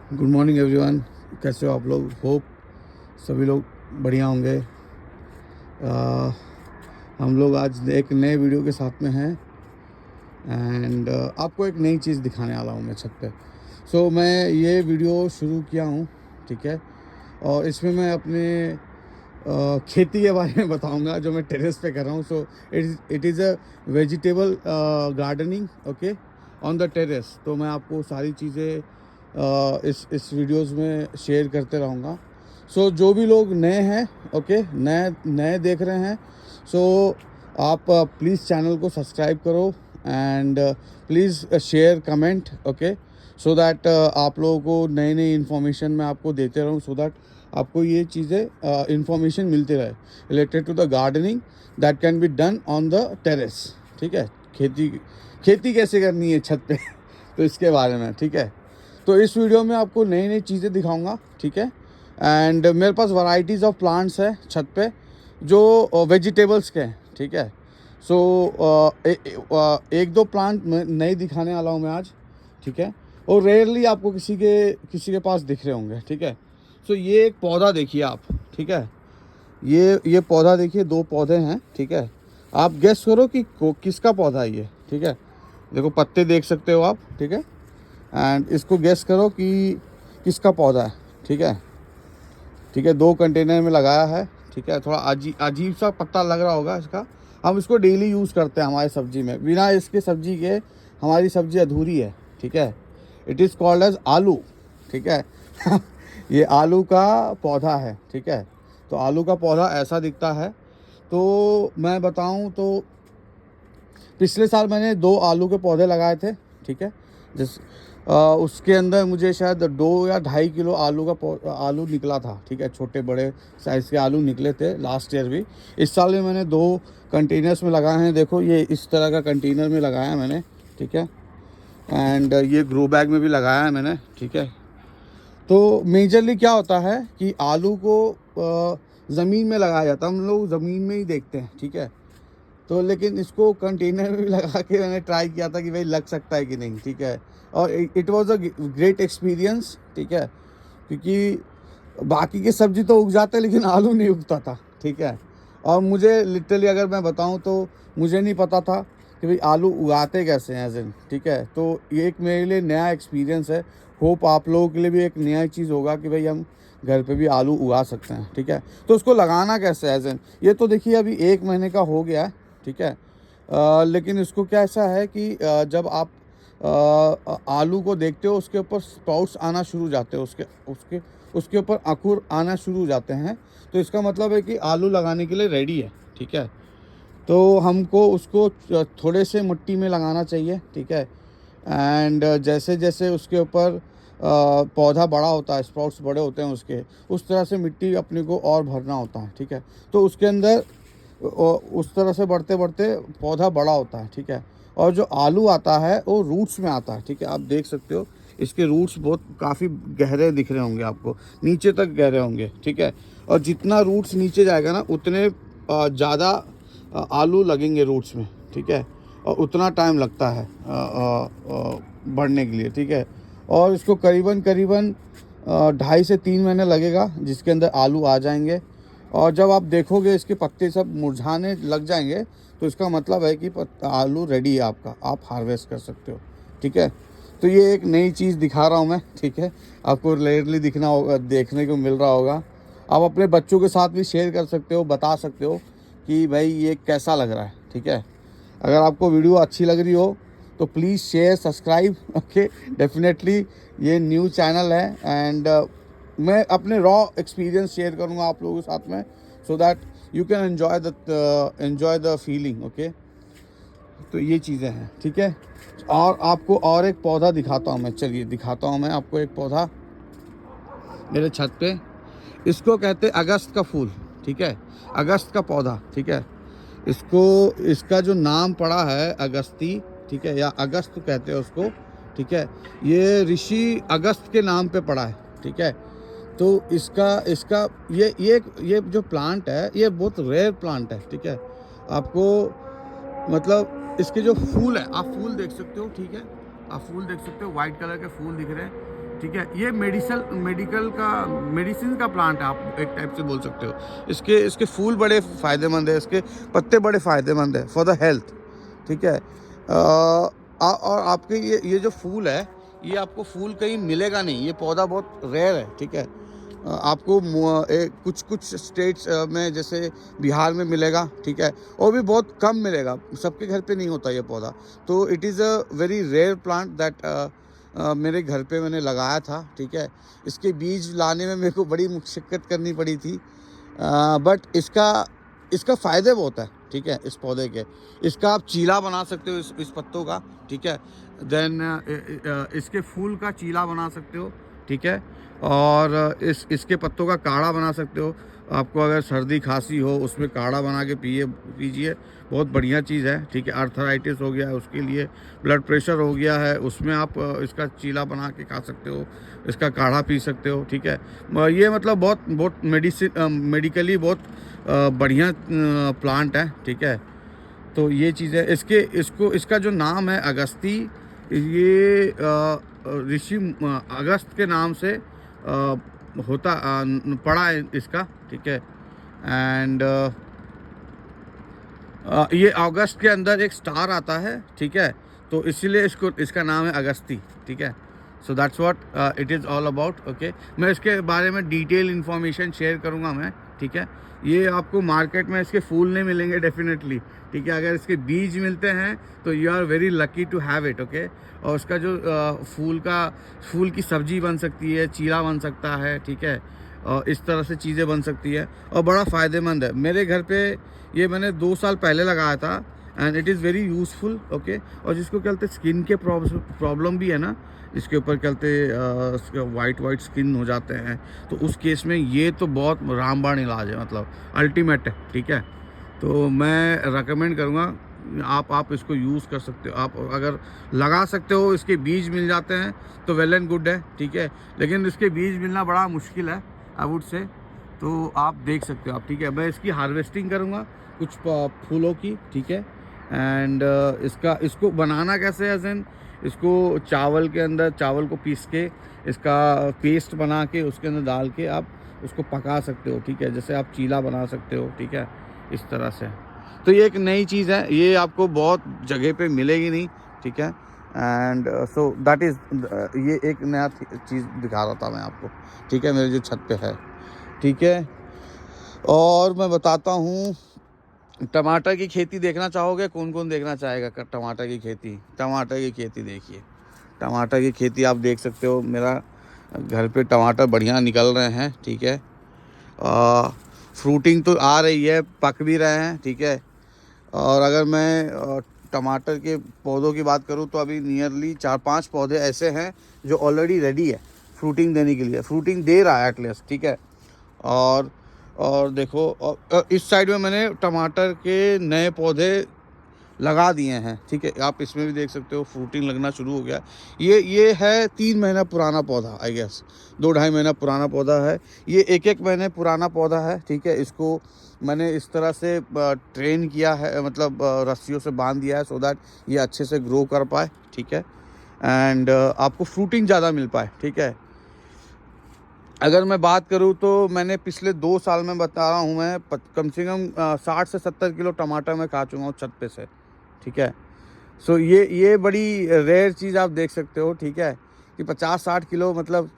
Good morning everyone. कैसे हो आप लोग? होप सभी लोग बढ़िया होंगे। हम लोग आज एक नए वीडियो के साथ में हैं एंड आपको एक नई चीज़ दिखाने वाला हूँ मैं छत पे। मैं ये वीडियो शुरू किया हूँ, ठीक है, और इसमें मैं अपने खेती के बारे में बताऊंगा जो मैं टेरेस पे कर रहा हूँ। It is a vegetable gardening, okay, on the terrace. तो मैं आपको सारी चीज़ें इस वीडियोस में शेयर करते रहूँगा। जो भी लोग नए हैं, ओके, नए नए देख रहे हैं, आप प्लीज़ चैनल को सब्सक्राइब करो and please share comment, okay, so that आप लोगों को नई नई इन्फॉर्मेशन मैं आपको देते रहूँ, सो दैट आपको ये चीज़ें इंफॉर्मेशन मिलती रहे related to the gardening that can be done on the terrace, ठीक है। खेती खेती कैसे करनी है छत पे तो इसके बारे में, ठीक है। तो इस वीडियो में आपको नई नई चीज़ें दिखाऊंगा, ठीक है। एंड मेरे पास वैरायटीज़ ऑफ प्लांट्स है छत पे जो वेजिटेबल्स के हैं, ठीक है। एक दो प्लांट नए दिखाने वाला हूँ मैं आज, ठीक है, और रेयरली आपको किसी के पास दिख रहे होंगे, ठीक है। ये एक पौधा देखिए आप, ठीक है, ये पौधा देखिए, दो पौधे हैं, ठीक है। आप गेस करो कि किसका पौधा है ये, ठीक है। देखो पत्ते देख सकते हो आप, ठीक है, एंड इसको गेस करो कि किसका पौधा है, ठीक है। ठीक है, दो कंटेनर में लगाया है, ठीक है। थोड़ा अजीब सा पत्ता लग रहा होगा इसका। हम इसको डेली यूज़ करते हैं हमारी सब्जी में, बिना इसके सब्जी के हमारी सब्जी अधूरी है, ठीक है। इट इज़ कॉल्ड एज आलू, ठीक है ये आलू का पौधा है, ठीक है। तो आलू का पौधा ऐसा दिखता है। तो मैं बताऊं तो पिछले साल मैंने 2 आलू के पौधे लगाए थे, ठीक है। जिस उसके अंदर मुझे शायद 2 या 2.5 किलो आलू निकला था, ठीक है। छोटे बड़े साइज़ के आलू निकले थे लास्ट ईयर भी। इस साल भी मैंने 2 कंटेनर्स में लगाए हैं। देखो ये इस तरह का कंटेनर में लगाया है मैंने, ठीक है, एंड ये ग्रो बैग में भी लगाया है मैंने, ठीक है। तो मेजरली क्या होता है कि आलू को ज़मीन में लगाया जाता है, हम लोग ज़मीन में ही देखते हैं, ठीक है। तो लेकिन इसको कंटेनर में भी लगा के मैंने ट्राई किया था कि भाई लग सकता है कि नहीं, ठीक है। और it was a great experience, ठीक है, क्योंकि बाकी की सब्जी तो उग जाते लेकिन आलू नहीं उगता था, ठीक है। और मुझे लिटरली अगर मैं बताऊं तो मुझे नहीं पता था कि भाई आलू उगाते कैसे हैं एज इन, ठीक है। तो ये एक मेरे लिए नया एक्सपीरियंस है। होप आप लोगों के लिए भी एक नया चीज़ होगा कि भाई हम घर पे भी आलू उगा सकते हैं, ठीक है। तो उसको लगाना कैसे एज इन, ये तो देखिए अभी 1 महीने का हो गया है, ठीक है। लेकिन इसको क्या ऐसा है कि जब आप आलू को देखते हो उसके ऊपर स्प्राउट्स आना शुरू हो जाते हैं, उसके उसके उसके ऊपर अंकुर आना शुरू हो जाते हैं, तो इसका मतलब है कि आलू लगाने के लिए रेडी है, ठीक है। तो हमको उसको थोड़े से मिट्टी में लगाना चाहिए, ठीक है। एंड जैसे जैसे उसके ऊपर पौधा बड़ा होता है, स्प्राउट्स बड़े होते हैं उसके, उस तरह से मिट्टी अपने को और भरना होता है, ठीक है। तो उसके अंदर उस तरह से बढ़ते बढ़ते पौधा बड़ा होता है, ठीक है। और जो आलू आता है वो रूट्स में आता है, ठीक है। आप देख सकते हो इसके रूट्स बहुत काफ़ी गहरे दिख रहे होंगे आपको, नीचे तक गहरे होंगे, ठीक है। और जितना रूट्स नीचे जाएगा ना उतने ज़्यादा आलू लगेंगे रूट्स में, ठीक है। और उतना टाइम लगता है बढ़ने के लिए, ठीक है। और इसको करीबन करीबन 2.5 से 3 महीने लगेगा जिसके अंदर आलू आ जाएंगे। और जब आप देखोगे इसके पत्ते सब मुरझाने लग जाएंगे तो इसका मतलब है कि आलू रेडी है आपका, आप हार्वेस्ट कर सकते हो, ठीक है। तो ये एक नई चीज़ दिखा रहा हूँ मैं, ठीक है। आपको रेयरली दिखना होगा, देखने को मिल रहा होगा। आप अपने बच्चों के साथ भी शेयर कर सकते हो, बता सकते हो कि भाई ये कैसा लग रहा है, ठीक है। अगर आपको वीडियो अच्छी लग रही हो तो please share subscribe, okay, definitely. ये न्यू चैनल है एंड मैं अपने रॉ एक्सपीरियंस शेयर करूँगा आप लोगों के साथ में, so that you can enjoy the feeling, okay. तो ये चीज़ें हैं, ठीक है। और आपको और एक पौधा दिखाता हूँ मैं, चलिए दिखाता हूँ मैं आपको एक पौधा मेरे छत पे। इसको कहते हैं अगस्त का फूल, ठीक है, अगस्त का पौधा, ठीक है। इसका जो नाम पड़ा है अगस्ती, ठीक है, या अगस्त कहते हैं उसको, ठीक है। ये ऋषि अगस्त के नाम पे पड़ा है, ठीक है। तो इसका इसका ये जो प्लांट है ये बहुत रेयर प्लांट है, ठीक है। आपको मतलब इसके जो फूल है, आप फूल देख सकते हो, ठीक है। आप फूल देख सकते हो, वाइट कलर के फूल दिख रहे हैं। ठीक है। ये मेडिसिन का प्लांट है, आप एक टाइप से बोल सकते हो। इसके फूल बड़े फ़ायदेमंद है, इसके पत्ते बड़े फ़ायदेमंद है फॉर द हेल्थ, ठीक है। और आपके ये जो फूल है, ये आपको फूल कहीं मिलेगा नहीं, ये पौधा बहुत रेयर है, ठीक है। आपको कुछ स्टेट्स में जैसे बिहार में मिलेगा, ठीक है, और भी बहुत कम मिलेगा, सबके घर पे नहीं होता ये पौधा। तो it is a very rare plant that मेरे घर पे मैंने लगाया था, ठीक है। इसके बीज लाने में मेरे को बड़ी मुशक्क़त करनी पड़ी थी, बट इसका फ़ायदे बहुत है, ठीक है। इस पौधे के, इसका आप चीला बना सकते हो, इस पत्तों का, ठीक है। देन इसके फूल का चीला बना सकते हो, ठीक है। और इसके पत्तों का काढ़ा बना सकते हो। आपको अगर सर्दी खांसी हो, उसमें काढ़ा बना के पीजिए, बहुत बढ़िया चीज़ है, ठीक है। आर्थराइटिस हो गया है उसके लिए, ब्लड प्रेशर हो गया है उसमें आप इसका चीला बना के खा सकते हो, इसका काढ़ा पी सकते हो, ठीक है। ये मतलब बहुत मेडिकली बहुत बढ़िया प्लांट है, ठीक है। तो ये चीज़ है। इसका जो नाम है अगस्ती, ये ऋषि अगस्त के नाम से पड़ा है इसका, ठीक है। एंड ये अगस्त के अंदर एक स्टार आता है, ठीक है, तो इसीलिए इसका नाम है अगस्ती, ठीक है। So that's what it is all about, okay. मैं इसके बारे में डिटेल इन्फॉर्मेशन शेयर करूँगा मैं, ठीक है। ये आपको मार्केट में इसके फूल नहीं मिलेंगे डेफिनेटली, ठीक है। अगर इसके बीज मिलते हैं तो you are very lucky to have it, okay. और उसका जो फूल की सब्जी बन सकती है, चीला बन सकता है, ठीक है। और इस तरह से चीज़ें बन सकती है और बड़ा फ़ायदेमंद है। मेरे घर पे ये मैंने 2 साल पहले लगाया था and it is very useful, okay. और जिसको कहते स्किन के प्रॉब्लम भी है ना, इसके ऊपर कहते वाइट स्किन हो जाते हैं, तो उस केस में ये तो बहुत रामबाण इलाज है, मतलब अल्टीमेट है, ठीक है। तो मैं रेकमेंड करूँगा आप इसको यूज़ कर सकते हो। आप अगर लगा सकते हो, इसके बीज मिल जाते हैं तो वेल एंड गुड है, ठीक है। लेकिन इसके बीज मिलना बड़ा मुश्किल है, आई वुड से। तो आप देख सकते हो आप, ठीक है। मैं इसकी हार्वेस्टिंग करूँगा कुछ फूलों की, ठीक है। एंड इसको बनाना कैसे है, इसको चावल को पीस के इसका पेस्ट बना के उसके अंदर डाल के आप उसको पका सकते हो, ठीक है। जैसे आप चीला बना सकते हो, ठीक है, इस तरह से। तो ये एक नई चीज़ है, ये आपको बहुत जगह पे मिलेगी नहीं, ठीक है। एंड सो दैट इज़ ये एक नया चीज़ दिखा रहा था मैं आपको, ठीक है, मेरे जो छत पे है, ठीक है। और मैं बताता हूँ, टमाटर की खेती देखना चाहोगे? कौन कौन देखना चाहेगा टमाटर की खेती? टमाटर की खेती देखिए, टमाटर की खेती आप देख सकते हो। मेरा घर पे टमाटर बढ़िया निकल रहे हैं, ठीक है। फ्रूटिंग तो आ रही है, पक भी रहे हैं, ठीक है। और अगर मैं टमाटर के पौधों की बात करूं तो अभी नियरली 4-5 पौधे ऐसे हैं जो ऑलरेडी रेडी है फ्रूटिंग देने के लिए, फ्रूटिंग दे रहा है एटलीस्ट, ठीक है। और देखो, और इस साइड में मैंने टमाटर के नए पौधे लगा दिए हैं, ठीक है। आप इसमें भी देख सकते हो फ्रूटिंग लगना शुरू हो गया। ये है 3 महीना पुराना पौधा, आई गेस 2-2.5 महीना पुराना पौधा है। ये 1-1 महीने पुराना पौधा है, ठीक है। इसको मैंने इस तरह से ट्रेन किया है, मतलब रस्सियों से बांध दिया है सो दैट ये अच्छे से ग्रो कर पाए, ठीक है। एंड आपको फ्रूटिंग ज़्यादा मिल पाए, ठीक है। अगर मैं बात करूं तो मैंने पिछले 2 साल में बता रहा हूं मैं कम से कम 60 से 70 किलो टमाटर मैं खा चुका हूं छत पे से, ठीक है। सो ये बड़ी रेयर चीज़ आप देख सकते हो, ठीक है, कि 50-60 किलो मतलब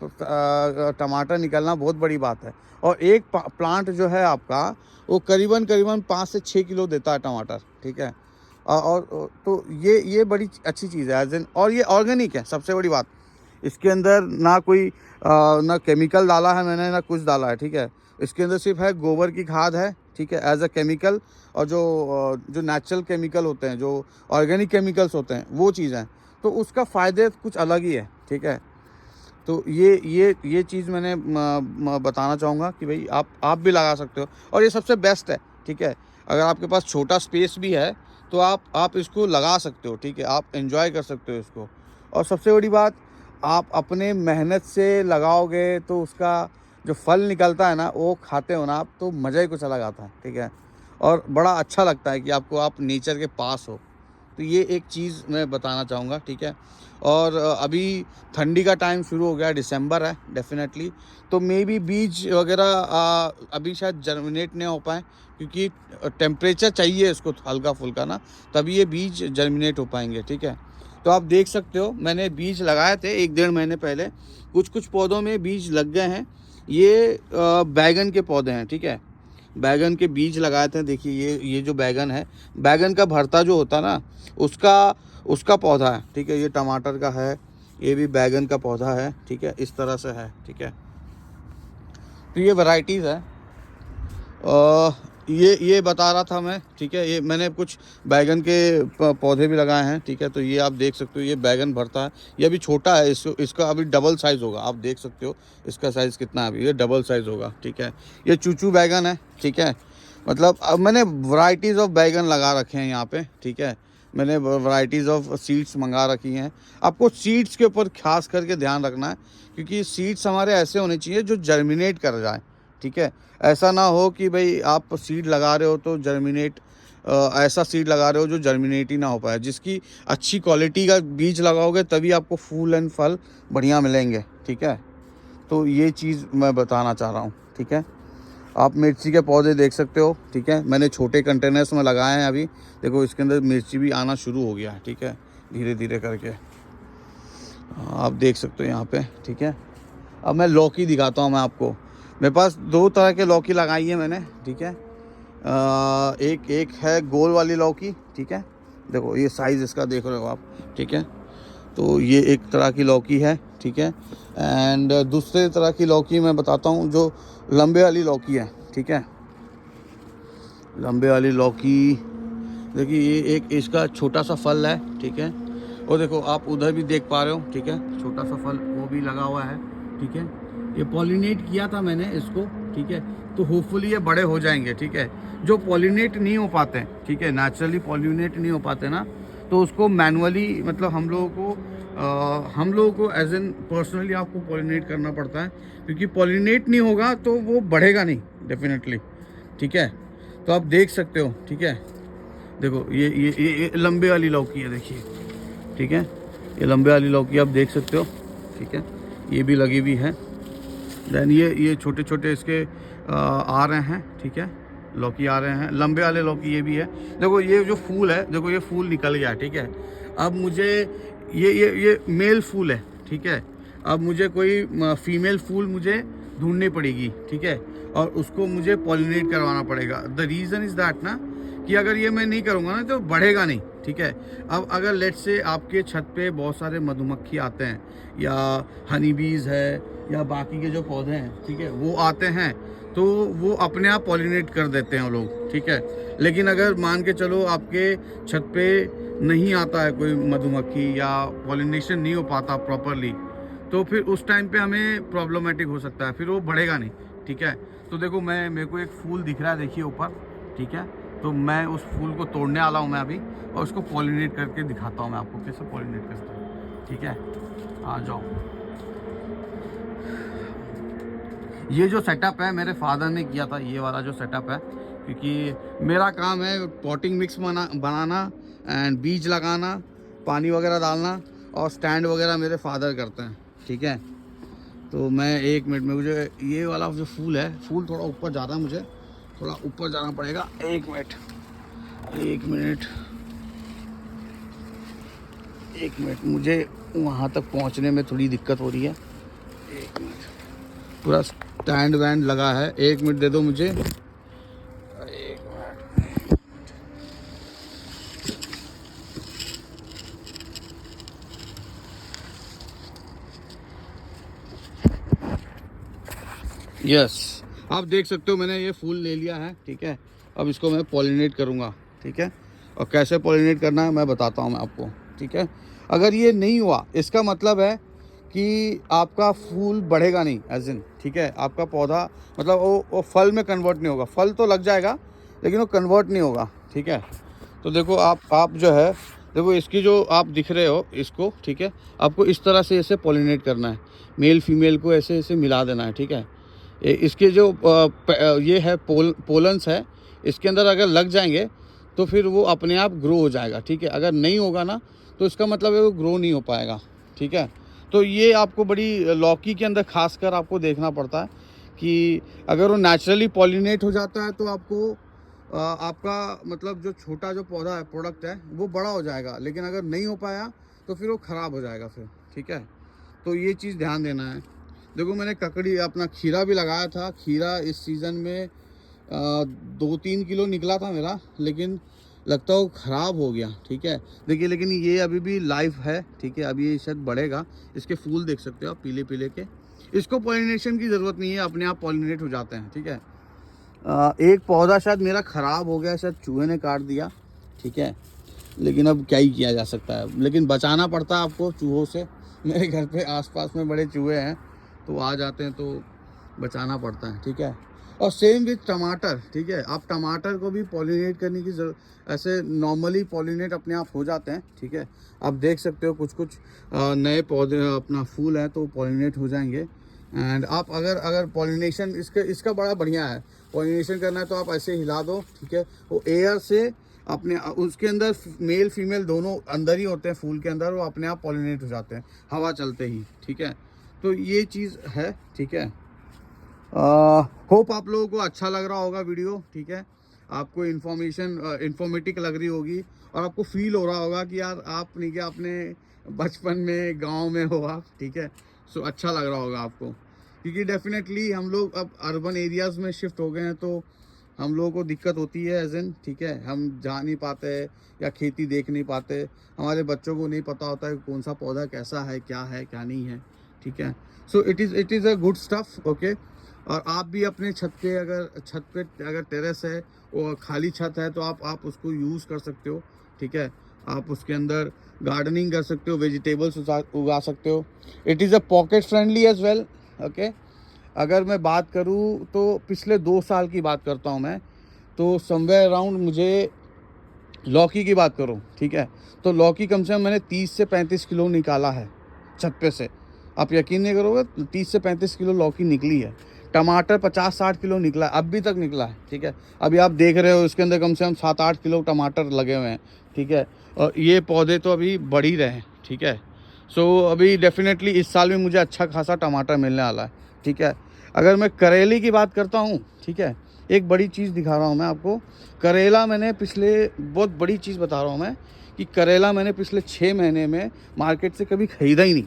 टमाटर निकलना बहुत बड़ी बात है। और एक प्लांट जो है आपका, वो करीबन 5 से 6 किलो देता है टमाटर, ठीक है। और तो ये बड़ी अच्छी चीज़ है एज एन, और ये ऑर्गेनिक है, सबसे बड़ी बात। इसके अंदर ना कोई ना केमिकल डाला है मैंने, ना कुछ डाला है, ठीक है। इसके अंदर सिर्फ है गोबर की खाद है, ठीक है, एज अ केमिकल। और जो नेचुरल केमिकल होते हैं, जो ऑर्गेनिक केमिकल्स होते हैं, वो चीज़ हैं, तो उसका फ़ायदे कुछ अलग ही है, ठीक है। तो ये चीज़ मैंने बताना चाहूँगा कि भाई आप भी लगा सकते हो, और ये सबसे बेस्ट है, ठीक है। अगर आपके पास छोटा स्पेस भी है तो आप इसको लगा सकते हो, ठीक है, आप एंजॉय कर सकते हो इसको। और सबसे बड़ी बात, आप अपने मेहनत से लगाओगे तो उसका जो फल निकलता है ना, वो खाते हो ना आप, तो मज़ा ही कुछ अलग आता है, ठीक है। और बड़ा अच्छा लगता है कि आप नेचर के पास हो, तो ये एक चीज़ मैं बताना चाहूँगा, ठीक है। और अभी ठंडी का टाइम शुरू हो गया, दिसंबर है डेफिनेटली, तो मे बी बीज वगैरह अभी शायद जर्मिनेट नहीं हो पाए, क्योंकि टेम्परेचर चाहिए इसको हल्का फुल्का ना, तभी ये बीज जर्मिनेट हो पाएंगे, ठीक है। तो आप देख सकते हो मैंने बीज लगाए थे 1-1.5 महीने पहले, कुछ पौधों में बीज लग गए हैं। ये बैगन के पौधे हैं, ठीक है, बैगन के बीज लगाए थे। देखिए ये जो बैगन है, बैगन का भरता जो होता है ना, उसका पौधा है, ठीक है। ये टमाटर का है, ये भी बैगन का पौधा है, ठीक है, इस तरह से है, ठीक है। तो ये वैरायटीज़ है। ये बता रहा था मैं, ठीक है। ये मैंने कुछ बैगन के पौधे भी लगाए हैं, ठीक है। तो ये आप देख सकते हो, ये बैगन भरता है, ये अभी छोटा है, इसका अभी डबल साइज़ होगा। आप देख सकते हो इसका साइज़ कितना है अभी, ये डबल साइज़ होगा, ठीक है। ये चूचू बैगन है, ठीक है। मतलब अब मैंने वैरायटीज़ ऑफ बैगन लगा रखे हैं यहाँ पे, ठीक है। मैंने वैरायटीज़ ऑफ सीड्स मंगा रखी हैं। आपको सीड्स के ऊपर खास करके ध्यान रखना है, क्योंकि सीड्स हमारे ऐसे होने चाहिए जो जर्मिनेट कर जाए, ठीक है। ऐसा ना हो कि भाई आप सीड लगा रहे हो तो जर्मिनेट, ऐसा सीड लगा रहे हो जो जर्मिनेट ही ना हो पाए। जिसकी अच्छी क्वालिटी का बीज लगाओगे तभी आपको फूल एंड फल बढ़िया मिलेंगे, ठीक है। तो ये चीज़ मैं बताना चाह रहा हूँ, ठीक है। आप मिर्ची के पौधे देख सकते हो, ठीक है। मैंने छोटे कंटेनर्स में लगाए हैं अभी, देखो इसके अंदर मिर्ची भी आना शुरू हो गया है, ठीक है, धीरे धीरे करके आप देख सकते हो यहाँ पे, ठीक है। अब मैं लौकी दिखाता हूँ मैं आपको। मेरे पास 2 तरह के लौकी लगाई है मैंने, ठीक है। एक है गोल वाली लौकी, ठीक है। देखो ये साइज़ इसका देख रहे हो आप, ठीक है। तो ये एक तरह की लौकी है, ठीक है। एंड दूसरे तरह की लौकी मैं बताता हूँ, जो लंबे वाली लौकी है, ठीक है। लंबे वाली लौकी, देखिए ये एक इसका छोटा सा फल है, ठीक है। और देखो आप उधर भी देख पा रहे हो, ठीक है, छोटा सा फल वो भी लगा हुआ है, ठीक है। ये पॉलिनेट किया था मैंने इसको, ठीक है। तो होपफुली ये बड़े हो जाएंगे, ठीक है। जो पॉलिनेट नहीं हो पाते, ठीक है, नेचुरली पॉलिनेट नहीं हो पाते ना, तो उसको मैनुअली, मतलब हम लोगों को एज एन पर्सनली आपको पॉलिनेट करना पड़ता है, क्योंकि पॉलिनेट नहीं होगा तो वो बढ़ेगा नहीं डेफिनेटली, ठीक है। तो आप देख सकते हो, ठीक है। देखो ये लंबे वाली लौकी है, देखिए, ठीक है। ये लंबे वाली लौकी आप देख सकते हो, ठीक है। ये भी लगी हुई है। देन ये छोटे छोटे इसके आ रहे हैं, ठीक है, लौकी आ रहे हैं। लंबे वाले लौकी ये भी है। देखो ये जो फूल है, देखो ये फूल निकल गया, ठीक है। अब मुझे ये मेल फूल है, ठीक है। अब मुझे कोई फीमेल फूल मुझे ढूंढनी पड़ेगी, ठीक है, और उसको मुझे पॉलिनेट करवाना पड़ेगा। द रीज़न इज़ दैट ना, कि अगर ये मैं नहीं करूँगा ना तो बढ़ेगा नहीं, ठीक है। अब अगर लेट से आपके छत पे बहुत सारे मधुमक्खी आते हैं, या हनी बीज है, या बाकी के जो पौधे हैं, ठीक है, वो आते हैं, तो वो अपने आप पॉलिनेट कर देते हैं वो लोग, ठीक है। लेकिन अगर मान के चलो आपके छत पे नहीं आता है कोई मधुमक्खी, या पॉलिनेशन नहीं हो पाता प्रॉपरली, तो फिर उस टाइम पे हमें प्रॉब्लमेटिक हो सकता है, फिर वो बढ़ेगा नहीं, ठीक है। तो देखो मेरे को एक फूल दिख रहा है, देखिए ऊपर, ठीक है। तो मैं उस फूल को तोड़ने वाला हूँ मैं अभी, और उसको पॉलिनेट करके दिखाता हूँ मैं आपको कैसे पॉलिनेट करता हूँ, ठीक है। आ जाओ। ये जो सेटअप है मेरे फादर ने किया था, ये वाला जो सेटअप है, क्योंकि मेरा काम है पॉटिंग मिक्स बनाना एंड बीज लगाना, पानी वगैरह डालना, और स्टैंड वगैरह मेरे फादर करते हैं, ठीक है। तो मैं 1 मिनट में, मुझे ये वाला जो फूल है, फूल थोड़ा ऊपर जा रहा है, मुझे थोड़ा ऊपर जाना पड़ेगा। 1 मिनट 1 मिनट, मुझे वहाँ तक पहुँचने में थोड़ी दिक्कत हो रही है। 1 मिनट, पूरा स्टैंड वैंड लगा है। 1 मिनट दे दो मुझे, 1 मिनट। यस, आप देख सकते हो मैंने ये फूल ले लिया है, ठीक है। अब इसको मैं पॉलिनेट करूँगा, ठीक है। और कैसे पॉलिनेट करना है मैं बताता हूँ मैं आपको, ठीक है। अगर ये नहीं हुआ, इसका मतलब है कि आपका फूल बढ़ेगा नहीं, एज इन, ठीक है। आपका पौधा मतलब वो फल में कन्वर्ट नहीं होगा। फल तो लग जाएगा लेकिन वो कन्वर्ट नहीं होगा, ठीक है। तो देखो आप जो है, देखो इसकी जो आप दिख रहे हो इसको, ठीक है, आपको इस तरह से ऐसे पॉलिनेट करना है, मेल फीमेल को ऐसे ऐसे मिला देना है, ठीक है। इसके जो ये है पोलन्स है, इसके अंदर अगर लग जाएंगे तो फिर वो अपने आप ग्रो हो जाएगा, ठीक है। अगर नहीं होगा ना तो इसका मतलब है वो ग्रो नहीं हो पाएगा, ठीक है। तो ये आपको बड़ी लौकी के अंदर खासकर आपको देखना पड़ता है कि अगर वो नेचुरली पॉलिनेट हो जाता है तो आपको आपका मतलब जो छोटा जो पौधा है, प्रोडक्ट है, वो बड़ा हो जाएगा। लेकिन अगर नहीं हो पाया तो फिर वो ख़राब हो जाएगा फिर, ठीक है। तो ये चीज़ ध्यान देना है। देखो मैंने ककड़ी अपना खीरा भी लगाया था। खीरा इस सीज़न में 2-3 किलो निकला था मेरा, लेकिन लगता है वो ख़राब हो गया, ठीक है। देखिए लेकिन ये अभी भी लाइव है, ठीक है। अभी ये शायद बढ़ेगा। इसके फूल देख सकते हो आप, पीले पीले के। इसको पॉलिनेशन की ज़रूरत नहीं है, अपने आप पॉलिनेट हो जाते हैं, ठीक है। एक पौधा शायद मेरा ख़राब हो गया, शायद चूहे ने काट दिया, ठीक है। लेकिन अब क्या ही किया जा सकता है, लेकिन बचाना पड़ता है आपको चूहों से। मेरे घर पे आसपास में बड़े चूहे हैं, तो आ जाते हैं तो बचाना पड़ता है, ठीक है। और सेम विथ टमाटर, ठीक है। आप टमाटर को भी पॉलिनेट करने की ऐसे नॉर्मली पॉलिनेट अपने आप हो जाते हैं, ठीक है। आप देख सकते हो कुछ कुछ नए पौधे अपना फूल है तो पॉलिनेट हो जाएंगे। एंड आप अगर पॉलिनेशन इसका बड़ा बढ़िया है। पॉलिनेशन करना है तो आप ऐसे हिला दो, ठीक है। वो एयर से अपने उसके अंदर मेल फीमेल दोनों अंदर ही होते हैं फूल के अंदर, वो अपने आप पॉलिनेट हो जाते हैं हवा चलते ही, ठीक है। तो ये चीज़ है, ठीक है। होप आप लोगों को अच्छा लग रहा होगा वीडियो, ठीक है। आपको इन्फॉर्मेटिव लग रही होगी और आपको फील हो रहा होगा कि यार आप नहीं क्या अपने बचपन में गांव में हो आप, ठीक है। सो अच्छा लग रहा होगा आपको, क्योंकि डेफिनेटली हम लोग अब अर्बन एरियाज़ में शिफ्ट हो गए हैं तो हम लोगों को दिक्कत होती है एज इन, ठीक है। हम जा नहीं पाते या खेती देख नहीं पाते। हमारे बच्चों को नहीं पता होता है कौन सा पौधा कैसा है क्या नहीं है, ठीक है। So it is a good stuff, okay. और आप भी अपने छत पे अगर टेरेस है और खाली छत है तो आप उसको यूज़ कर सकते हो, ठीक है। आप उसके अंदर गार्डनिंग कर सकते हो, वेजिटेबल्स उगा सकते हो। It is a pocket friendly as well, okay. अगर मैं बात करूँ तो पिछले 2 साल की बात करता हूँ मैं, तो समवेयर अराउंड मुझे लौकी की बात करूँ, ठीक है, तो लौकी कम से कम मैंने 30 से 35 किलो निकाला है छत पे से। आप यकीन नहीं करोगे, 30 से 35 किलो लौकी निकली है। टमाटर 50-60 किलो निकला है, अभी तक निकला है, ठीक है। अभी आप देख रहे हो इसके अंदर कम से कम 7-8 किलो टमाटर लगे हुए हैं, ठीक है। और ये पौधे तो अभी बढ़ ही रहे हैं, ठीक है। सो अभी डेफिनेटली इस साल में मुझे अच्छा खासा टमाटर मिलने वाला है, ठीक है। अगर मैं करेले की बात करता हूँ, ठीक है, एक बड़ी चीज़ दिखा रहा हूँ मैं आपको। करेला मैंने बहुत बड़ी चीज़ बता रहा हूँ मैं कि करेला मैंने पिछले 6 महीने में मार्केट से कभी ख़रीदा ही नहीं,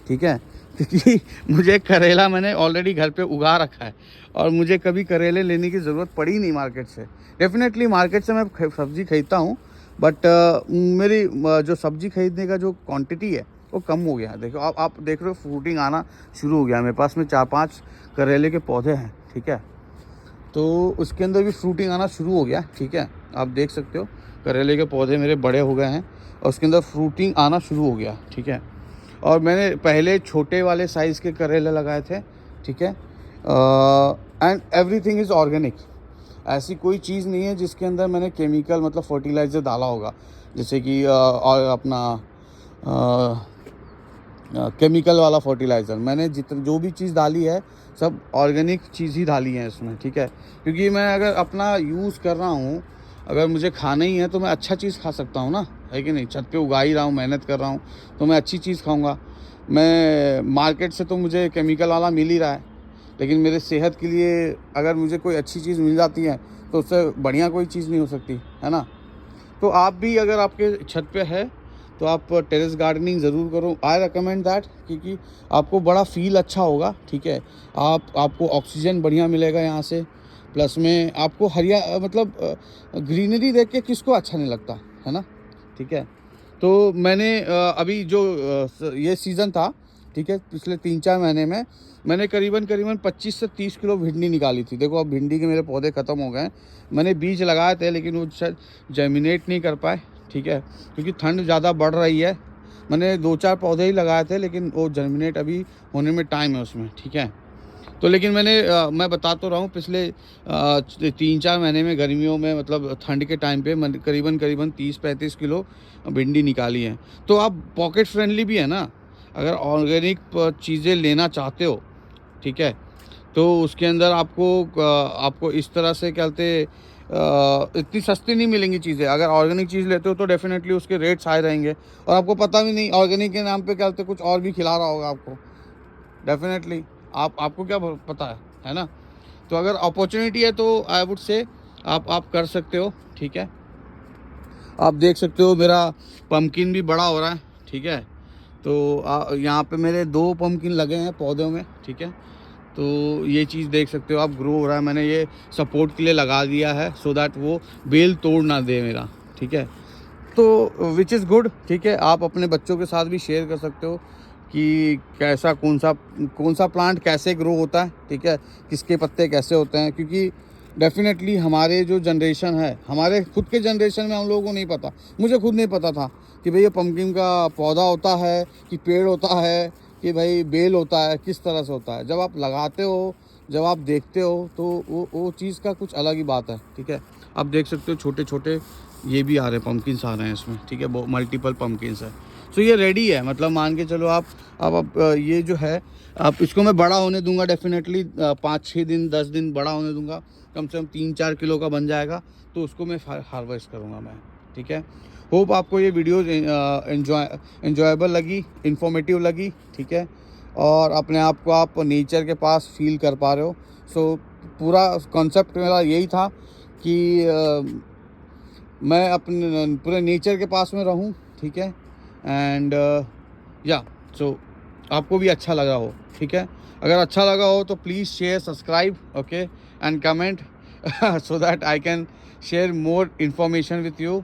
ठीक है। क्योंकि मुझे करेला मैंने ऑलरेडी घर पे उगा रखा है और मुझे कभी करेले लेने की ज़रूरत पड़ी नहीं मार्केट से। डेफिनेटली मार्केट से मैं सब्ज़ी खरीदता हूँ, बट मेरी जो सब्ज़ी खरीदने का जो क्वांटिटी है वो कम हो गया। देखो आप देख रहे हो फ्रूटिंग आना शुरू हो गया। मेरे पास में 4-5 करेले के पौधे हैं, ठीक है। तो उसके अंदर भी फ्रूटिंग आना शुरू हो गया, ठीक है। आप देख सकते हो करेले के पौधे मेरे बड़े हो गए हैं और उसके अंदर फ्रूटिंग आना शुरू हो गया, ठीक है। और मैंने पहले छोटे वाले साइज़ के करेले लगाए थे, ठीक है। And everything is organic. ऐसी कोई चीज़ नहीं है जिसके अंदर मैंने केमिकल मतलब फर्टिलाइज़र डाला होगा, जैसे कि और अपना केमिकल वाला फर्टिलाइज़र। मैंने जो भी चीज़ डाली है सब ऑर्गेनिक चीज़ ही डाली है इसमें, ठीक है। क्योंकि मैं अगर अपना यूज़ कर रहा हूँ, अगर मुझे खाना ही है तो मैं अच्छा चीज़ खा सकता हूँ ना, है कि नहीं। छत पे उगा ही रहा हूँ, मेहनत कर रहा हूँ तो मैं अच्छी चीज़ खाऊँगा। मैं मार्केट से तो मुझे केमिकल वाला मिल ही रहा है, लेकिन मेरे सेहत के लिए अगर मुझे कोई अच्छी चीज़ मिल जाती है तो उससे बढ़िया कोई चीज़ नहीं हो सकती, है ना। तो आप भी अगर आपके छत पे है तो आप टेरेस गार्डनिंग ज़रूर करो। आई रिकमेंड दैट, क्योंकि आपको बड़ा फील अच्छा होगा, ठीक है। आपको ऑक्सीजन बढ़िया मिलेगा यहाँ से, प्लस में आपको मतलब ग्रीनरी देख के किसको अच्छा नहीं लगता, है ना, ठीक है। तो मैंने अभी जो ये सीज़न था, ठीक है, पिछले 3-4 महीने में मैंने करीबन 25 से 30 किलो भिंडी निकाली थी। देखो अब भिंडी के मेरे पौधे ख़त्म हो गए हैं। मैंने बीज लगाए थे लेकिन वो शायद जर्मिनेट नहीं कर पाए, ठीक है, क्योंकि ठंड ज़्यादा बढ़ रही है। मैंने 2-4 पौधे ही लगाए थे लेकिन वो जर्मिनेट अभी होने में टाइम है उसमें, ठीक है। तो लेकिन मैं बता तो रहा हूँ पिछले 3-4 महीने में गर्मियों में मतलब ठंड के टाइम पे करीबन 30-35 किलो भिंडी निकाली है। तो आप पॉकेट फ्रेंडली भी है ना, अगर ऑर्गेनिक चीज़ें लेना चाहते हो, ठीक है, तो उसके अंदर आपको इस तरह से क्या कहते इतनी सस्ती नहीं मिलेंगी चीज़ें। अगर ऑर्गेनिक चीज़ लेते हो तो डेफिनेटली उसके रेट्स हाई रहेंगे और आपको पता भी नहीं ऑर्गेनिक के नाम पे क्या होता है, कुछ और भी खिला रहा होगा आपको डेफिनेटली। आपको क्या पता है ना। तो अगर अपॉर्चुनिटी है तो आई वुड से आप कर सकते हो, ठीक है। आप देख सकते हो मेरा पम्पकिन भी बड़ा हो रहा है, ठीक है। तो यहाँ पे मेरे 2 पम्पकिन लगे हैं पौधों में, ठीक है। तो ये चीज़ देख सकते हो आप, ग्रो हो रहा है। मैंने ये सपोर्ट के लिए लगा दिया है सो दैट वो बेल तोड़ ना दे मेरा, ठीक है। तो विच इज़ गुड, ठीक है। आप अपने बच्चों के साथ भी शेयर कर सकते हो कि कैसा कौन सा प्लांट कैसे ग्रो होता है, ठीक है, किसके पत्ते कैसे होते हैं। क्योंकि डेफिनेटली हमारे जो जनरेशन है, हमारे खुद के जनरेशन में हम लोगों को नहीं पता, मुझे खुद नहीं पता था कि भाई ये पम्पकिन का पौधा होता है कि पेड़ होता है कि भाई बेल होता है, किस तरह से होता है। जब आप लगाते हो, जब आप देखते हो तो वो चीज़ का कुछ अलग ही बात है, ठीक है। आप देख सकते हो छोटे छोटे ये भी आ रहे हैं, पम्पकिन्स आ रहे हैं इसमें, ठीक है। वो मल्टीपल पम्पकिन्स है। सो ये रेडी है, मतलब मान के चलो आप। अब ये जो है, आप इसको मैं बड़ा होने दूंगा डेफिनेटली, 5-6 दिन 10 दिन बड़ा होने दूंगा, कम से कम 3-4 किलो का बन जाएगा, तो उसको मैं हार्वेस्ट करूँगा मैं, ठीक है। होप आपको ये वीडियो एंजॉयबल लगी, इन्फॉर्मेटिव लगी, ठीक है। और अपने आप को आप नेचर के पास फील कर पा रहे हो। सो पूरा कॉन्सेप्ट मेरा यही था कि मैं अपने पूरे नेचर के पास में रहूं, ठीक है। एंड या सो आपको भी अच्छा लगा हो, ठीक है। अगर अच्छा लगा हो तो please share, subscribe, okay, and comment so that I can share more information with you.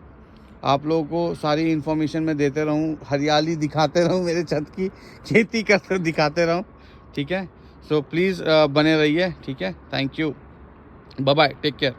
आप लोगों को सारी इन्फॉर्मेशन मैं देते रहूँ, हरियाली दिखाते रहूँ, मेरे छत की खेती करते दिखाते रहूँ, ठीक है। सो प्लीज़ बने रहिए, ठीक है। Thank you, bye bye, take care.